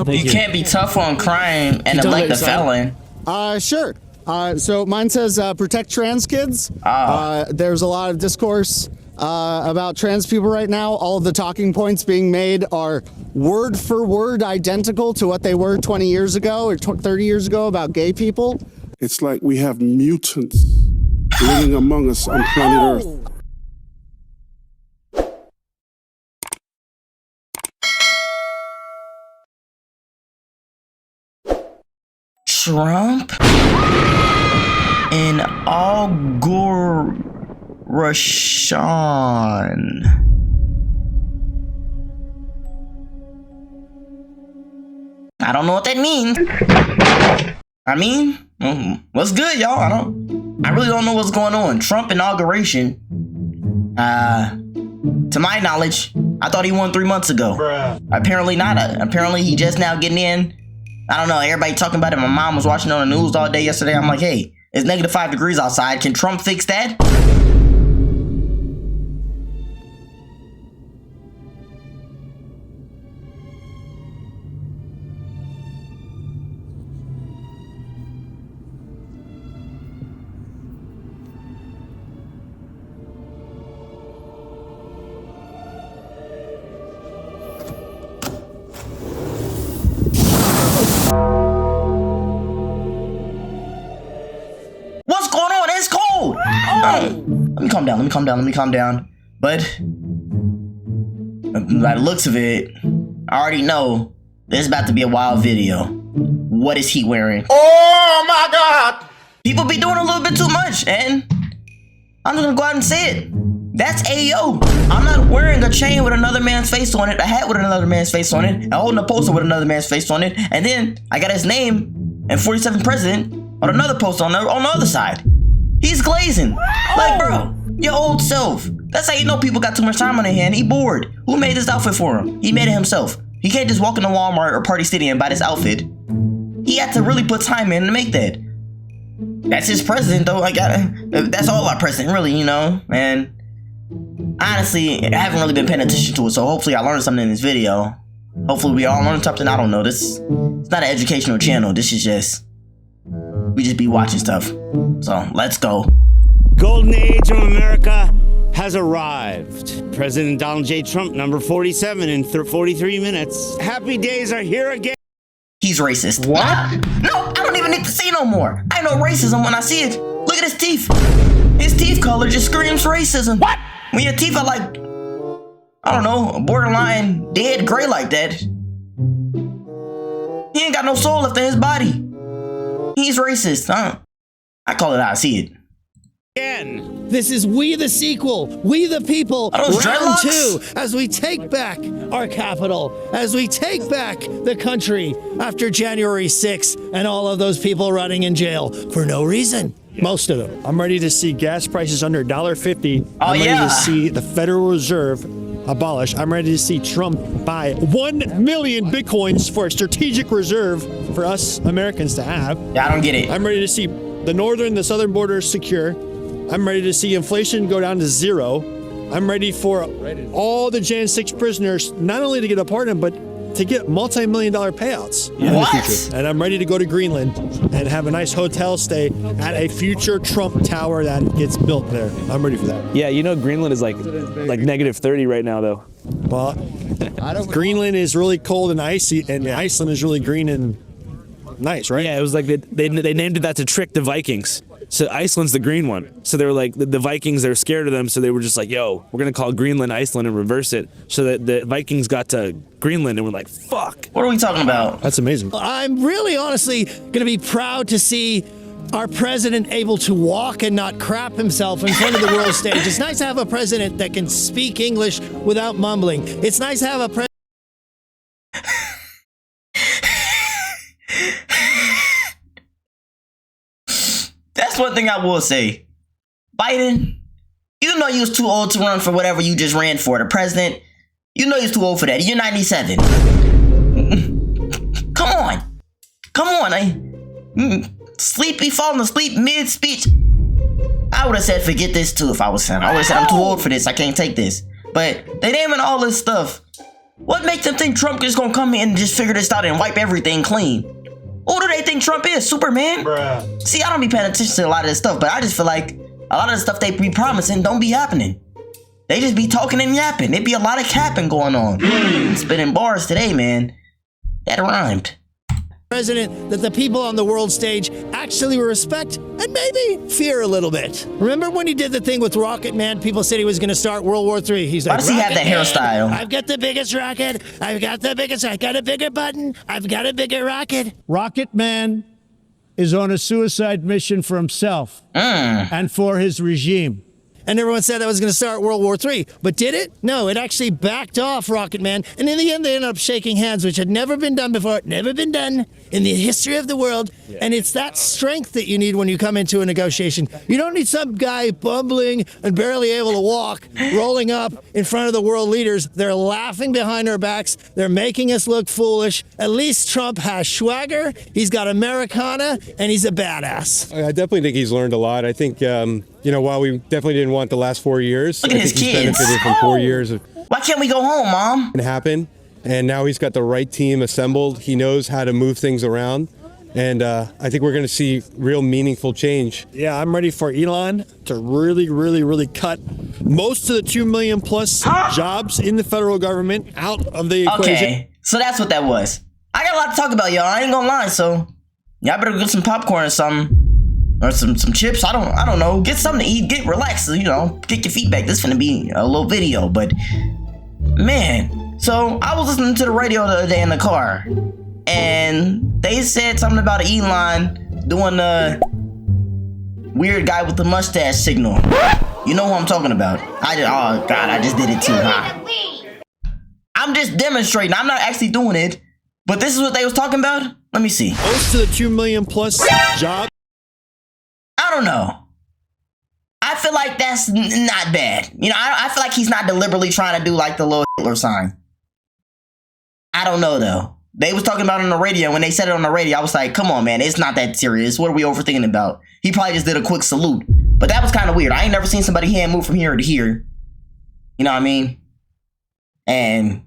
You can't be tough on crime and elect a felon. Sure. So mine says protect trans kids. There's a lot of discourse about trans people right now. All of the talking points being made are word for word identical to what they were 20 years ago or 30 years ago about gay people. It's like we have mutants living among us on planet Earth. Trump? Inauguration. I don't know what that means. I mean, what's good, y'all? I really don't know what's going on. Trump inauguration. To my knowledge, I thought he won 3 months ago. Bruh. Apparently not. Apparently he just now getting in. I don't know. Everybody talking about it. My mom was watching on the news all day yesterday. I'm like, hey, it's -5 degrees outside. Can Trump fix that? What's going on? It's cold. Let me calm down. But by the looks of it, I already know this is about to be a wild video. What is he wearing? Oh my God! People be doing a little bit too much, and I'm just gonna go out and say it. That's AO. I'm not wearing a chain with another man's face on it, a hat with another man's face on it, and holding a poster with another man's face on it, and then I got his name and 47th president on another poster on the other side. He's glazing. Like, bro, your old self. That's how you know people got too much time on their hand. He bored. Who made this outfit for him? He made it himself. He can't just walk into Walmart or Party City and buy this outfit. He had to really put time in to make that. That's his president, though. That's all our president, really, you know? And honestly, I haven't really been paying attention to it, so hopefully I learned something in this video. Hopefully we all learned something. I don't know. It's not an educational channel. This is just, we just be watching stuff. So let's go. Golden age of America has arrived. President Donald J. Trump, number 47 in 43 minutes. Happy days are here again. He's racist. What? No, I don't even need to see no more. I know racism when I see it. Look at his teeth. His teeth color just screams racism. What? When your teeth are like, I don't know, borderline dead gray like that, he ain't got no soul left in his body. He's racist, huh? I call it how I see it. This is We the Sequel, We the People, round 2, as we take back our capital, as we take back the country after January 6th and all of those people rotting in jail for no reason. Most of them. I'm ready to see gas prices under $1.50. Oh, I'm ready to see the Federal Reserve abolished. I'm ready to see Trump buy 1 million Bitcoins for a strategic reserve for us Americans to have. Yeah, I don't get it. I'm ready to see the northern, the southern borders secure. I'm ready to see inflation go down to 0. I'm ready for all the Jan 6 prisoners not only to get a pardon, but to get multi-million-dollar payouts in the future. And I'm ready to go to Greenland and have a nice hotel stay at a future Trump tower that gets built there. I'm ready for that. Yeah, you know Greenland is like -30 right now, though. Well, Greenland is really cold and icy, and Iceland is really green and nice, right? Yeah, it was like they named it that to trick the Vikings. So Iceland's the green one. So they were like, the Vikings, they were scared of them, so they were just like, yo, we're gonna call Greenland Iceland and reverse it. So that the Vikings got to Greenland and were like, fuck. What are we talking about? That's amazing. I'm really honestly gonna be proud to see our president able to walk and not crap himself in front of the world stage. It's nice to have a president that can speak English without mumbling. It's nice to have a president. That's one thing I will say. Biden, you know you was too old to run for whatever you just ran for. The president, you know you're too old for that. You're 97. Come on. Sleepy, falling asleep mid-speech. I would have said forget this too if I was him. I would have said I'm too old for this. I can't take this. But they naming all this stuff What makes them think Trump is gonna come in and just figure this out and wipe everything clean? Who do they think Trump is? Superman? Bruh. See, I don't be paying attention to a lot of this stuff, but I just feel like a lot of the stuff they be promising don't be happening. They just be talking and yapping. It be a lot of capping going on. Spitting bars today, man. That rhymed. President that the people on the world stage actually respect and maybe fear a little bit. Remember when he did the thing with Rocket Man? People said he was going to start World War III. He's like, why does he have that hairstyle? I've got the biggest rocket. I got a bigger button. I've got a bigger rocket. Rocket Man is on a suicide mission for himself and for his regime. And everyone said that was going to start World War III. But did it? No, it actually backed off Rocket Man. And in the end, they ended up shaking hands, which had never been done before, never been done in the history of the world. Yeah. And it's that strength that you need when you come into a negotiation. You don't need some guy bumbling and barely able to walk, rolling up in front of the world leaders. They're laughing behind our backs. They're making us look foolish. At least Trump has swagger. He's got Americana, and he's a badass. I definitely think he's learned a lot. I think, while we definitely didn't want the last 4 years, look at his he's kids. benefited from 4 years of. Why can't we go home, Mom? It happened, and now he's got the right team assembled. He knows how to move things around, and I think we're going to see real meaningful change. Yeah, I'm ready for Elon to really cut most of the 2 million plus jobs in the federal government out of the equation. Okay, so that's what that was. I got a lot to talk about, y'all. I ain't gonna lie, so y'all better get some popcorn or something. Or some chips. I don't know. Get something to eat. Get relaxed. Get your feedback. This is gonna be a little video, but man. So I was listening to the radio the other day in the car, and they said something about Elon doing the weird guy with the mustache signal. You know who I'm talking about? Oh God, I just did it too high. I'm just demonstrating. I'm not actually doing it, but this is what they was talking about. Let me see. Most of the 2 million plus jobs. I don't know. I feel like that's not bad. I feel like he's not deliberately trying to do like the little Hitler sign. I don't know though. They was talking about it on the radio. When they said it on the radio, I was like, come on, man. It's not that serious. What are we overthinking about? He probably just did a quick salute. But that was kind of weird. I ain't never seen somebody hand move from here to here. You know what I mean? And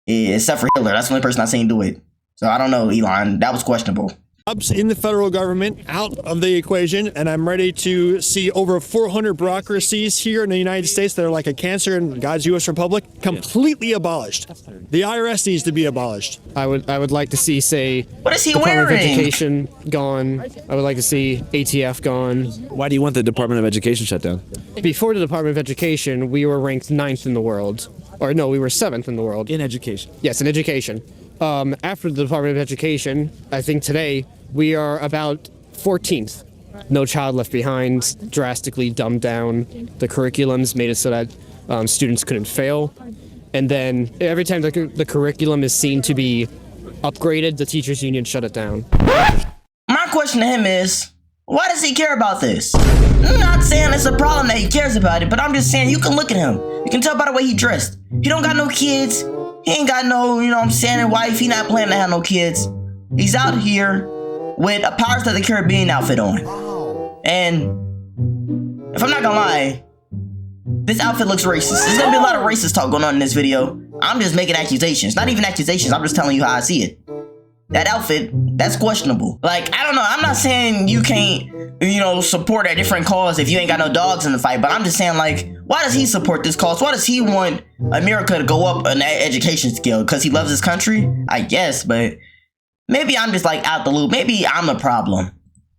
except for Hitler. That's the only person I've seen do it. So I don't know, Elon. That was questionable. Jobs in the federal government out of the equation, and I'm ready to see over 400 bureaucracies here in the United States that are like a cancer in God's U.S. Republic completely abolished. The IRS needs to be abolished. I would like to see, say, what is he Department wearing? of Education gone. I would like to see ATF gone. Why do you want the Department of Education shut down? Before the Department of Education, we were ranked 9th in the world. Or no, we were 7th in the world. In education? Yes, in education. After the Department of Education, I think today, we are about 14th. No Child Left Behind, drastically dumbed down. The curriculums made it so that students couldn't fail. And then every time the curriculum is seen to be upgraded, the teachers union shut it down. My question to him is, why does he care about this? I'm not saying it's a problem that he cares about it, but I'm just saying you can look at him. You can tell by the way he dressed. He don't got no kids. He ain't got no, a wife. He not planning to have no kids. He's out here with a Pirates of the Caribbean outfit on. And if I'm not gonna lie, this outfit looks racist. There's gonna be a lot of racist talk going on in this video. I'm just making accusations. Not even accusations, I'm just telling you how I see it. That outfit, that's questionable. Like, I don't know, I'm not saying you can't, support a different cause if you ain't got no dogs in the fight, but I'm just saying, like, why does he support this cause? Why does he want America to go up on that education scale? Because he loves his country? I guess, but maybe I'm just like out the loop. Maybe I'm the problem.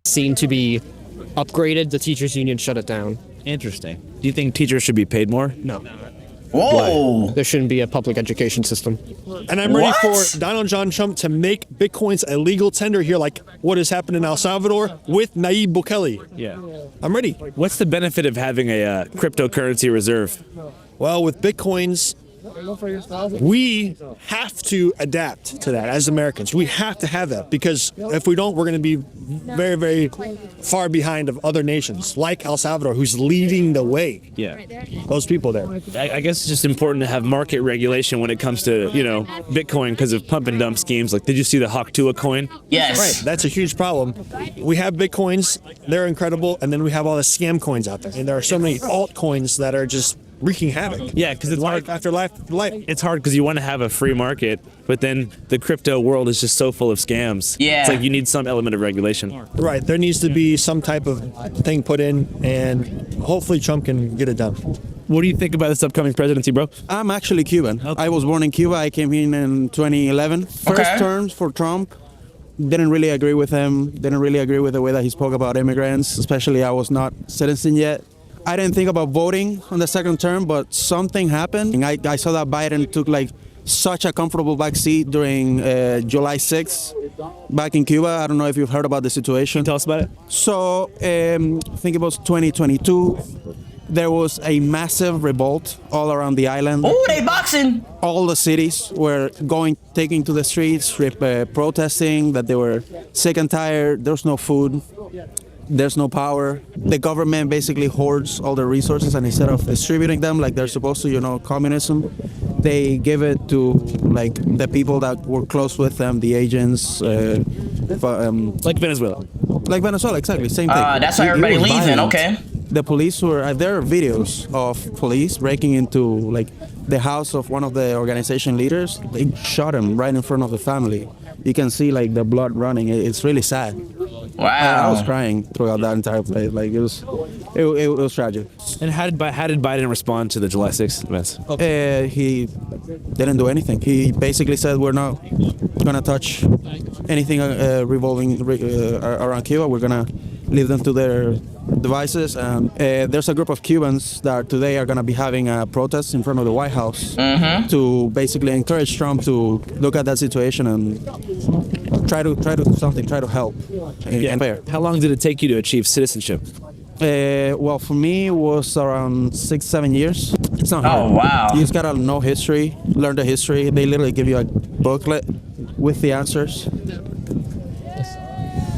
Seen to be upgraded, the teachers union shut it down. Interesting. Do you think teachers should be paid more? No. Whoa. Why? There shouldn't be a public education system. And I'm ready for Donald John Trump to make Bitcoins a legal tender here, like what has happened in El Salvador with Nayib Bukele. Yeah. I'm ready. What's the benefit of having a cryptocurrency reserve? Well, with Bitcoins, we have to adapt to that as Americans. We have to have that because if we don't, we're going to be very, very far behind of other nations like El Salvador, who's leading the way. Yeah. Those people there. I guess it's just important to have market regulation when it comes to, Bitcoin because of pump and dump schemes. Like, did you see the Haktua coin? Yes. Right. That's a huge problem. We have Bitcoins. They're incredible. And then we have all the scam coins out there. And there are so many altcoins that are just wreaking havoc. Yeah, because it's life hard. after life after life. It's hard because you want to have a free market, but then the crypto world is just so full of scams. Yeah. It's like you need some element of regulation. Right. There needs to be some type of thing put in, and hopefully Trump can get it done. What do you think about this upcoming presidency, bro? I'm actually Cuban. Okay. I was born in Cuba. I came in 2011. First terms for Trump. Didn't really agree with him. Didn't really agree with the way that he spoke about immigrants, especially I was not citizen yet. I didn't think about voting on the second term, but something happened. And I saw that Biden took like such a comfortable back seat during July 6th back in Cuba. I don't know if you've heard about the situation. Tell us about it. So I think it was 2022. There was a massive revolt all around the island. Oh, they boxing! All the cities were taking to the streets, protesting that they were sick and tired. There's no food. There's no power. The government basically hoards all the resources, and instead of distributing them like they're supposed to, communism, they give it to like the people that were close with them, the agents. Like Venezuela. Like Venezuela, exactly, same thing. That's why everybody leaving. Violent. Okay. The police were. There are videos of police breaking into like the house of one of the organization leaders. They shot him right in front of the family. You can see like the blood running. It's really sad. Wow. I was crying throughout that entire play. Like it was tragic. And how did Biden respond to the July 6th events? He didn't do anything. He basically said we're not gonna touch anything revolving around Cuba. We're gonna leave them to their devices. And there's a group of Cubans that today are gonna be having a protest in front of the White House to basically encourage Trump to look at that situation and try to do something, try to help. How long did it take you to achieve citizenship? Well, for me, it was around 6-7 years. It's not hard. Oh, wow. You just gotta know history, learn the history. They literally give you a booklet with the answers.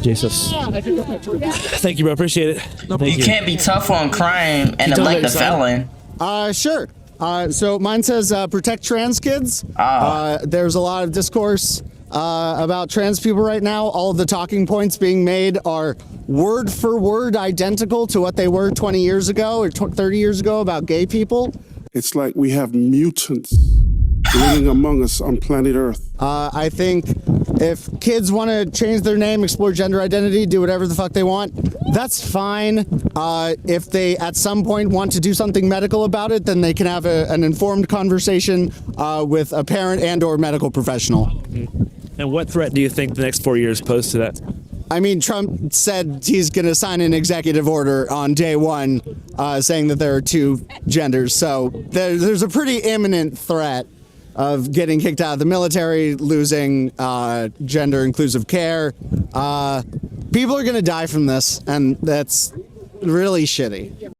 Jesus. Thank you, bro. Appreciate it. You can't be tough on crime and elect a felon. Sure. So mine says protect trans kids. There's a lot of discourse about trans people right now. All of the talking points being made are word for word identical to what they were 20 years ago or 30 years ago about gay people. It's like we have mutants living among us on planet Earth. I think if kids want to change their name, explore gender identity, do whatever the fuck they want, that's fine. If they at some point want to do something medical about it, then they can have an informed conversation with a parent and or medical professional. And what threat do you think the next 4 years pose to that? I mean, Trump said he's going to sign an executive order on day one saying that there are two genders. So there's a pretty imminent threat of getting kicked out of the military, losing gender inclusive care. People are going to die from this, and that's really shitty.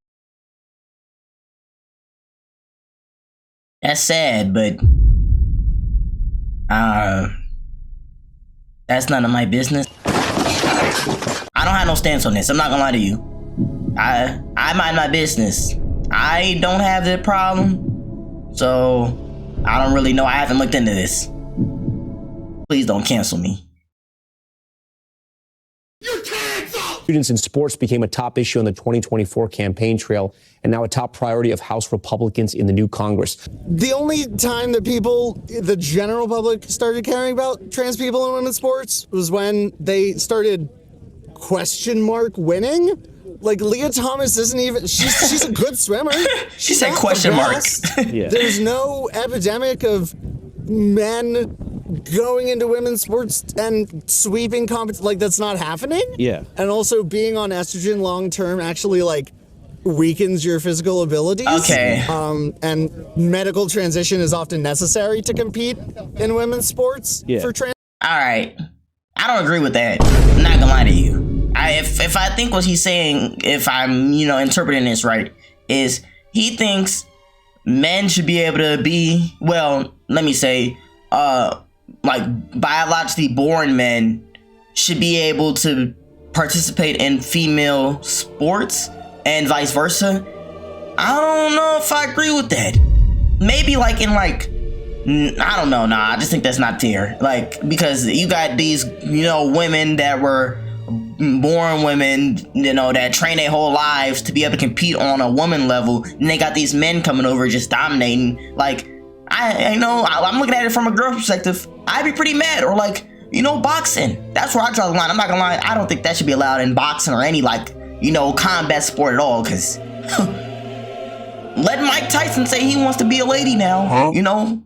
That's sad, but that's none of my business. I don't have no stance on this. I'm not gonna lie to you. I mind my business. I don't have that problem, so I don't really know. I haven't looked into this. Please don't cancel me. Students in sports became a top issue on the 2024 campaign trail and now a top priority of House Republicans in the new Congress. The only time that the general public started caring about trans people in women's sports was when they started question mark winning. Like Leah Thomas isn't even, she's a good swimmer. She said question marks. Yeah. There's no epidemic of men going into women's sports and sweeping competition. Like that's not happening. Yeah. And also being on estrogen long term actually like weakens your physical abilities. Okay. And medical transition is often necessary to compete in women's sports for trans. All right. I don't agree with that. I'm not gonna lie to you. If I think what he's saying, if I'm, interpreting this right, is he thinks men should be able to be, well, let me say, like biologically born men should be able to participate in female sports and vice versa. I don't know if I agree with that. Maybe like in like, I don't know. Nah, I just think that's not fair. Like, because you got these, women that were born women, you know, that train their whole lives to be able to compete on a woman level, and they got these men coming over just dominating. Like, I'm looking at it from a girl perspective. I'd be pretty mad. Or like, you know, boxing. That's where I draw the line. I'm not gonna lie. I don't think that should be allowed in boxing or any, like, you know, combat sport at all. Cause let Mike Tyson say he wants to be a lady now. You know,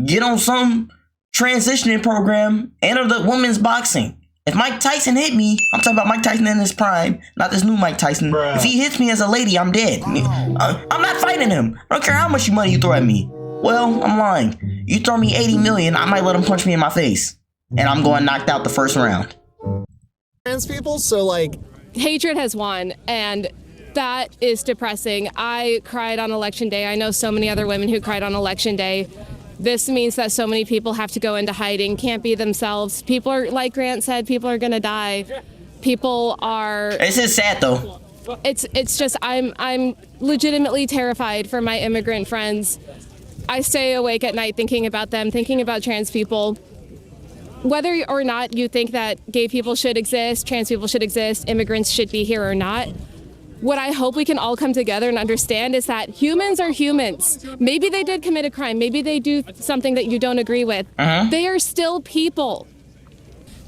get on some transitioning program, enter the women's boxing. If Mike Tyson hit me, I'm talking about Mike Tyson in his prime, not this new Mike Tyson. Bruh. If he hits me as a lady, I'm dead. I'm not fighting him. I don't care how much money you throw at me. Well, I'm lying. You throw me 80 million, I might let him punch me in my face. And I'm going knocked out the first round. Trans people, so like... Hatred has won, and that is depressing. I cried on election day. I know so many other women who cried on election day. This means that so many people have to go into hiding, can't be themselves. People are, like Grant said, people are gonna die. People are... This is sad though. It's just, I'm legitimately terrified for my immigrant friends. I stay awake at night thinking about them, thinking about trans people. Whether or not you think that gay people should exist, trans people should exist, immigrants should be here or not, what I hope we can all come together and understand is that humans are humans. Maybe they did commit a crime. Maybe they do something that you don't agree with. They are still people.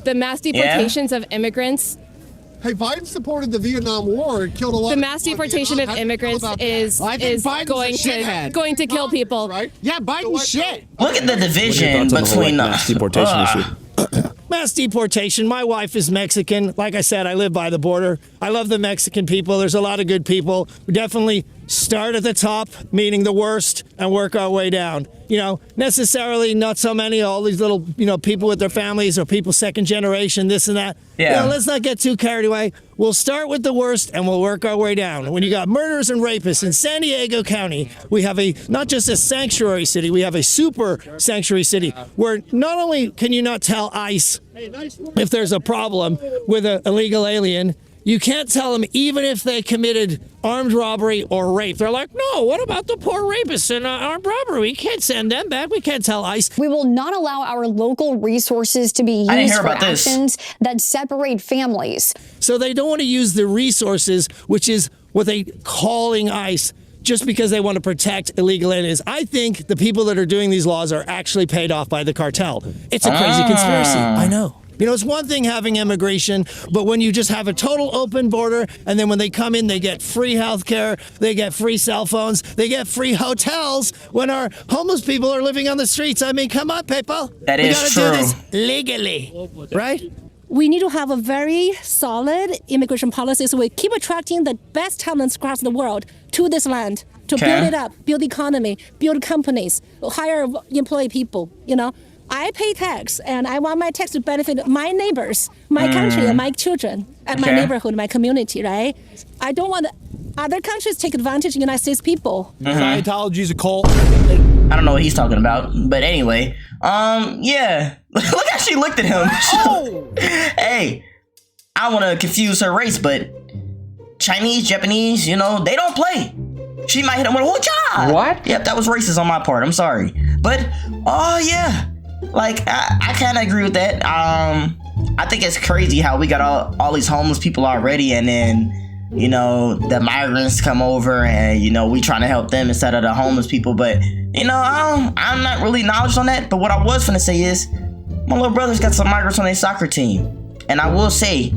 The mass deportations of immigrants. Hey, Biden supported the Vietnam War and killed a lot. The mass deportation of immigrants is going to kill people. Right? Yeah, Biden's shit. Look at the division between mass deportation issue. Mass deportation. My wife is Mexican. Like I said, I live by the border. I love the Mexican people. There's a lot of good people. We definitely start at the top, meaning the worst, and work our way down. You know, necessarily not so many, all these little, you know, people with their families or people second generation, this and that. Yeah. You know, let's not get too carried away. We'll start with the worst and we'll work our way down. When you got murders and rapists in San Diego County, we have not just a sanctuary city, we have a super sanctuary city where not only can you not tell ICE if there's a problem with an illegal alien, you can't tell them even if they committed armed robbery or rape. They're like, no, what about the poor rapists in armed robbery? We can't send them back. We can't tell ICE. We will not allow our local resources to be used for actions that separate families. So they don't want to use the resources, which is what they calling ICE, just because they want to protect illegal aliens. I think the people that are doing these laws are actually paid off by the cartel. It's a crazy conspiracy. I know. You know, it's one thing having immigration, but when you just have a total open border, and then when they come in, they get free health care, they get free cell phones, they get free hotels when our homeless people are living on the streets. I mean, come on, people. That is true. We gotta do this legally, right? We need to have a very solid immigration policy so we keep attracting the best talents across the world to this land to build it up, build the economy, build companies, hire employee people, you know. I pay tax, and I want my tax to benefit my neighbors, my country, and my children, and my neighborhood, my community, right? I don't want other countries to take advantage of United States people. Scientology's a cult. I don't know what he's talking about, but anyway, yeah. Look how she looked at him. Hey, I don't want to confuse her race, but Chinese, Japanese, you know, they don't play. She might hit him with a whole job. What? Yep, that was racist on my part. I'm sorry. But, oh, yeah. Like, I kind of agree with that. I think it's crazy how we got all these homeless people already, and then, you know, the migrants come over and, you know, we trying to help them instead of the homeless people. But, you know, I'm not really knowledgeable on that. But what I was finna say is, my little brother's got some migrants on their soccer team. And I will say,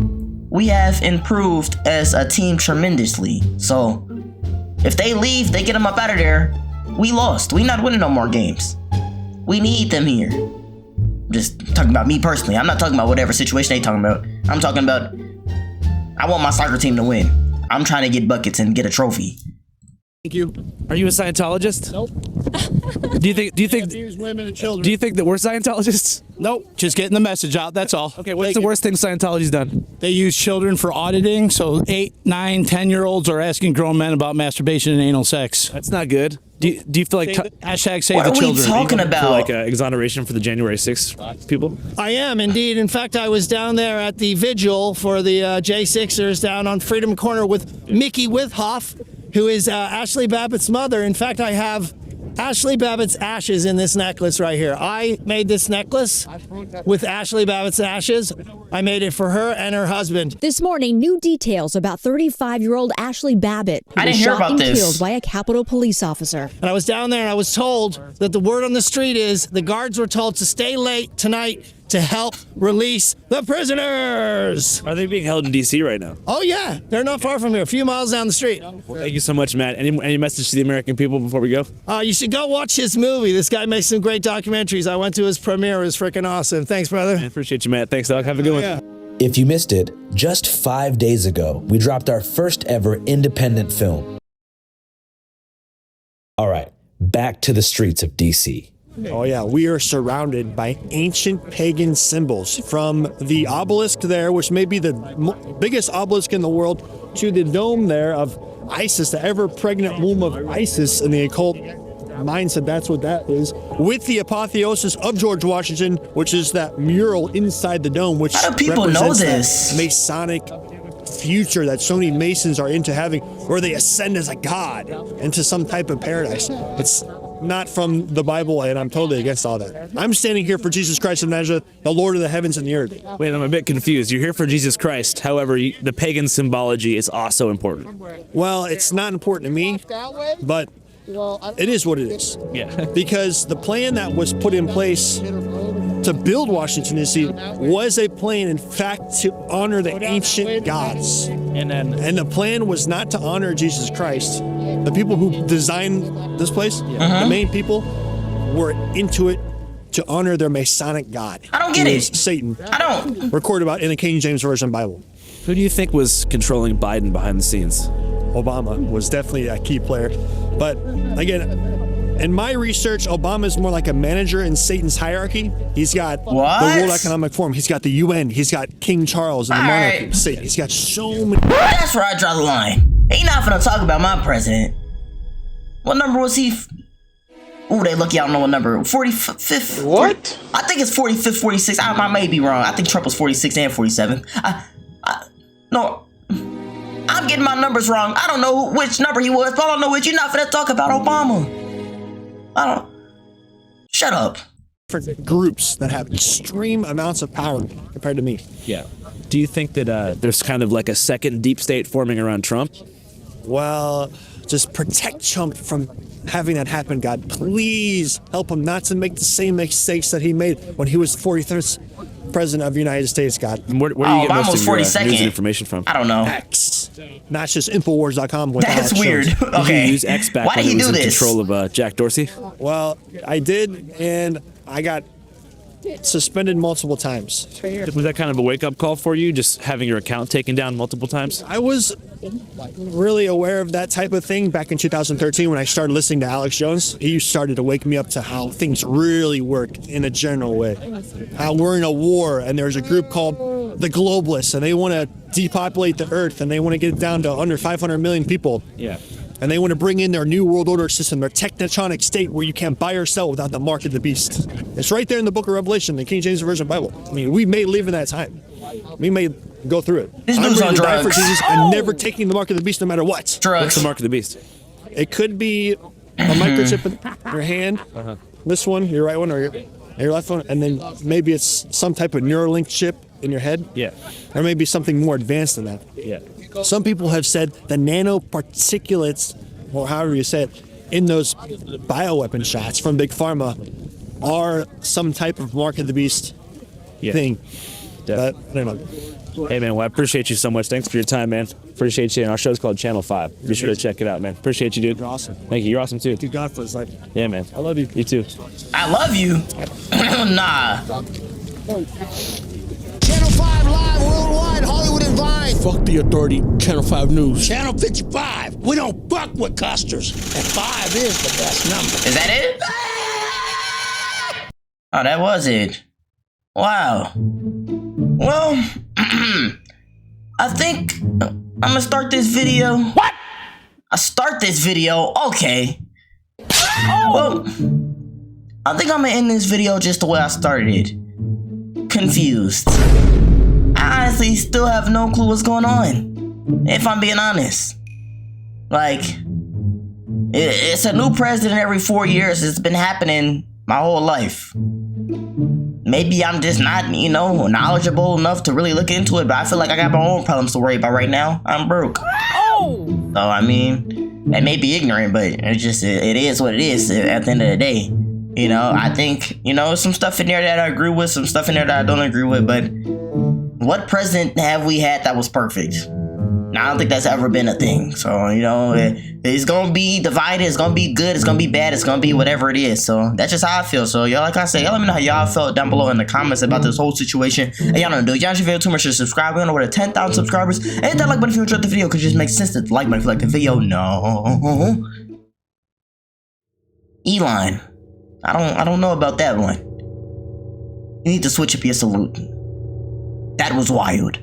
we have improved as a team tremendously. So, if they leave, they get them up out of there, we lost. We not winning no more games. We need them here. I'm just talking about me personally. I'm not talking about whatever situation they talking about. I'm talking about, I want my soccer team to win. I'm trying to get buckets and get a trophy. Thank you. Are you a Scientologist? Nope. Do you think abuse women and children? Do you think that we're Scientologists? Nope. Just getting the message out. That's all. Okay. What's the worst thing Scientology's done? They use children for auditing. So 8, 9, 10-year-olds are asking grown men about masturbation and anal sex. That's not good. Do you feel like hashtag save what the are children? We talking about? Like exoneration for the January 6th people? I am indeed. In fact, I was down there at the vigil for the J6ers down on Freedom Corner with Mickey Withoff, who is Ashley Babbitt's mother. In fact, I have Ashley Babbitt's ashes in this necklace right here. I made this necklace with Ashley Babbitt's ashes. I made it for her and her husband. This morning, new details about 35-year-old Ashley Babbitt, who was shot and killed by a Capitol police officer. And I was down there and I was told that the word on the street is the guards were told to stay late tonight to help release the prisoners. Are they being held in D.C. right now? Oh, yeah. They're not far from here, a few miles down the street. Thank you so much, Matt. Any message to the American people before we go? You should go watch his movie. This guy makes some great documentaries. I went to his premiere. It was freaking awesome. Thanks, brother. I appreciate you, Matt. Thanks, dog. Have a good one. If you missed it, just 5 days ago, we dropped our first ever independent film. All right, back to the streets of D.C. Oh yeah, we are surrounded by ancient pagan symbols, from the obelisk there, which may be the biggest obelisk in the world, to the dome there of Isis, the ever-pregnant womb of Isis, and the occult mindset, that's what that is, with the apotheosis of George Washington, which is that mural inside the dome, which how do people know this? That Masonic future that so many Masons are into having, where they ascend as a god into some type of paradise. It's not from the Bible, and I'm totally against all that. I'm standing here for Jesus Christ of Nazareth, the Lord of the heavens and the earth. Wait, I'm a bit confused. You're here for Jesus Christ. However, the pagan symbology is also important. Well, it's not important to me, but it is what it is. Yeah. Because the plan that was put in place to build Washington, D.C. was a plan, in fact, to honor the ancient gods. And the plan was not to honor Jesus Christ. The people who designed this place, the main people, were into it to honor their Masonic god. I don't get it. Satan. I don't. Recorded about in the King James Version Bible. Who do you think was controlling Biden behind the scenes? Obama was definitely a key player. But again, in my research, Obama is more like a manager in Satan's hierarchy. He's got the World Economic Forum. He's got the UN. He's got King Charles and the monarchy. Satan. He's got so many. That's where I draw the line. Ain't not finna talk about my president. What number was he? Ooh, they lucky I don't know what number. 45th. What? I think it's 45th, 46th. I may be wrong. I think Trump was 46th and 47th. No. I'm getting my numbers wrong. I don't know which number he was, but I don't know which. You're not finna talk about Obama. I don't. Shut up. Different groups that have extreme amounts of power compared to me. Yeah. Do you think that there's kind of like a second deep state forming around Trump? Well, just protect Trump from having that happen, God. Please help him not to make the same mistakes that he made when he was 43rd president of the United States, God. Where do you get most of your news and information from? I don't know. X. Not just Infowars.com. That's weird. Okay. Did you use X back when he was in control of Jack Dorsey? Well, I did, and I got suspended multiple times. Was that kind of a wake-up call for you, just having your account taken down multiple times? I was really aware of that type of thing back in 2013 when I started listening to Alex Jones. He started to wake me up to how things really work in a general way. How we're in a war, and there's a group called the Globalists, and they want to depopulate the earth, and they want to get it down to under 500 million people. Yeah. And they want to bring in their new world order system, their technotronic state where you can't buy or sell without the mark of the beast. It's right there in the book of Revelation, the King James Version Bible. I mean, we may live in that time. We may go through it. This I'm dude's ready on to die drugs. for Jesus and never taking the mark of the beast no matter what. Drugs. What's the mark of the beast? It could be a microchip in your hand, this one, your right one, or your left one, and then maybe it's some type of Neuralink chip in your head. Yeah. Or maybe something more advanced than that. Yeah. Some people have said the nanoparticulates, or however you say it, in those bioweapon shots from Big Pharma are some type of mark of the beast thing. Yeah. But I don't know. Hey, man, well, I appreciate you so much. Thanks for your time, man. Appreciate you. And our show's called Channel 5. Be sure to check it out, man. Appreciate you, dude. You're awesome. Thank you. You're awesome, too. Thank God for his life. Yeah, man. I love you. You, too. I love you? Nah. Channel 5 live worldwide, Hollywood and Vine. Fuck the authority, Channel 5 News. Channel 55. We don't fuck with custers. And 5 is the best number. Is that it? Oh, that was it. Wow. Well, I think I'm gonna start this video. What? I start this video? Okay. Well, I think I'm gonna end this video just the way I started it. Confused. I honestly still have no clue what's going on. If I'm being honest. Like, It's a new president every 4 years. It's been happening my whole life. Maybe I'm just not, knowledgeable enough to really look into it, but I feel like I got my own problems to worry about right now. I'm broke. Oh! So, I mean, that may be ignorant, but it is what it is at the end of the day. I think, some stuff in there that I agree with, some stuff in there that I don't agree with, but what president have we had that was perfect? I don't think that's ever been a thing. So, it's going to be divided. It's going to be good. It's going to be bad. It's going to be whatever it is. So, that's just how I feel. So, y'all, like I said, y'all let me know how y'all felt down below in the comments about this whole situation. And y'all know, do y'all video too much to subscribe? We're on over to 10,000 subscribers. And hit that like button if you enjoyed the video, because it just makes sense to like button if you like the video. No. Elon. I don't know about that one. You need to switch up your salute. That was wild.